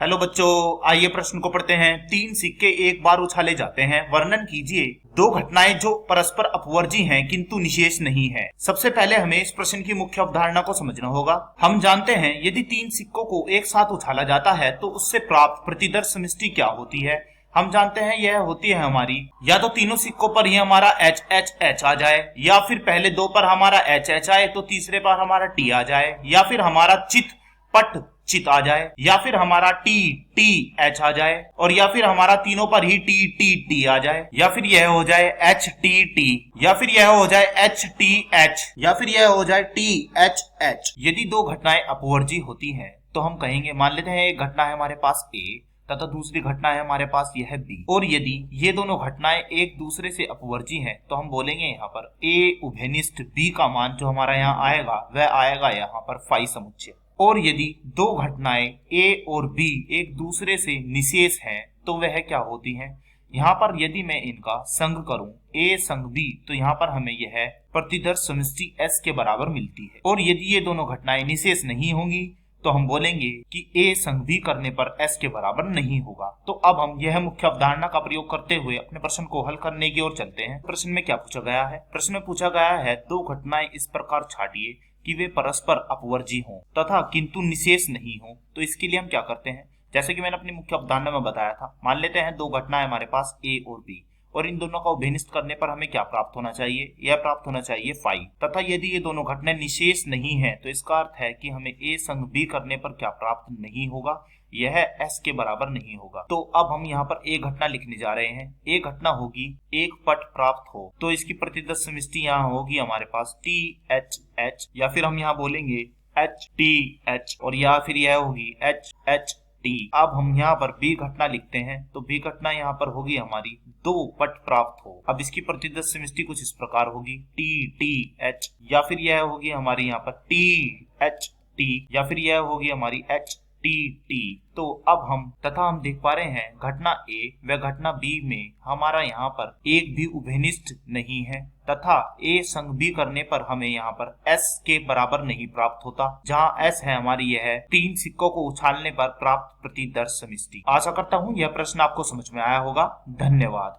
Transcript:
Hello बच्चों, आइए प्रश्न को पढ़ते हैं। तीन सिक्के एक बार उछाले जाते हैं, वर्णन कीजिए दो घटनाएं जो परस्पर अपवर्जी हैं किंतु निशेष नहीं है। सबसे पहले हमें इस प्रश्न की मुख्य अवधारणा को समझना होगा। हम जानते हैं यदि तीन सिक्कों को एक साथ उछाला जाता है तो उससे प्राप्त प्रतिदर्श समष्टि क्या होती है। हम जानते हैं यह होती है हमारी, या तो तीनों सिक्कों पर ही हमारा एच एच एच आ जाए, या फिर पहले दो पर हमारा एच एच आए तो तीसरे पर हमारा टी आ जाए, या फिर हमारा चित पट चित आ जाए, या फिर हमारा टी टी एच आ जाए, और या फिर हमारा तीनों पर ही टी टी टी आ जाए, या फिर यह हो जाए एच टी टी, या फिर यह हो जाए एच टी एच, या फिर यह हो जाए टी एच एच। यदि दो घटनाएं अपवर्जी होती हैं तो हम कहेंगे, मान लेते हैं एक घटना है हमारे पास ए तथा दूसरी घटना है हमारे पास यह बी, और यदि ये दोनों घटनाएं एक दूसरे से अपवर्जी हैं तो हम बोलेंगे यहाँ पर ए उभयनिष्ठ बी का मान जो हमारा यहाँ आएगा वह आएगा यहाँ पर फाई समुच्चय। और यदि दो घटनाएं ए और बी एक दूसरे से निशेष हैं तो वह क्या होती हैं। यहाँ पर यदि मैं इनका संग करूं ए संग बी तो यहाँ पर हमें यह प्रतिदर्श समष्टि एस के बराबर मिलती है। और यदि ये दोनों घटनाएं निशेष नहीं होंगी तो हम बोलेंगे कि ए संग बी करने पर एस के बराबर नहीं होगा। तो अब हम यह मुख्य अवधारणा का प्रयोग करते हुए अपने प्रश्न को हल करने की ओर चलते हैं। प्रश्न में क्या पूछा गया है। प्रश्न में पूछा गया है दो घटनाएं इस प्रकार छाटिए कि वे परस्पर अपवर्जी हों तथा किंतु निशेष नहीं हो। तो इसके लिए हम क्या करते हैं, जैसे कि मैंने अपनी मुख्य अवधारणा में बताया था, मान लेते हैं दो घटनाएं हमारे पास ए और बी, और इन दोनों का उभयनिष्ठ करने पर हमें क्या प्राप्त होना चाहिए, यह प्राप्त होना चाहिए फाई। तथा यदि ये दोनों घटनाएं निशेष नहीं है तो इसका अर्थ है कि हमें ए संग बी करने पर क्या प्राप्त नहीं होगा, यह एस के बराबर नहीं होगा। तो अब हम यहाँ पर एक घटना लिखने जा रहे हैं। एक घटना होगी एक पट प्राप्त हो, तो इसकी प्रतिदर्श समष्टि यहाँ होगी हमारे पास टी एच एच, या फिर हम यहाँ बोलेंगे एच टी एच, और या फिर यह होगी एच एच टी। अब हम यहाँ पर बी घटना लिखते हैं, तो बी घटना यहाँ पर होगी हमारी दो पट प्राप्त हो। अब इसकी प्रतिदर्श समष्टि कुछ इस प्रकार होगी टी टी एच, या फिर यह होगी हमारी यहाँ पर टी एच टी, या फिर यह होगी हमारी एच टी टी। तो अब हम देख पा रहे हैं घटना ए व घटना बी में हमारा यहाँ पर एक भी उभयनिष्ठ नहीं है, तथा ए संग बी करने पर हमें यहाँ पर एस के बराबर नहीं प्राप्त होता, जहाँ एस है हमारी यह तीन सिक्कों को उछालने पर प्राप्त प्रतिदर्श समष्टि। आशा करता हूँ यह प्रश्न आपको समझ में आया होगा। धन्यवाद।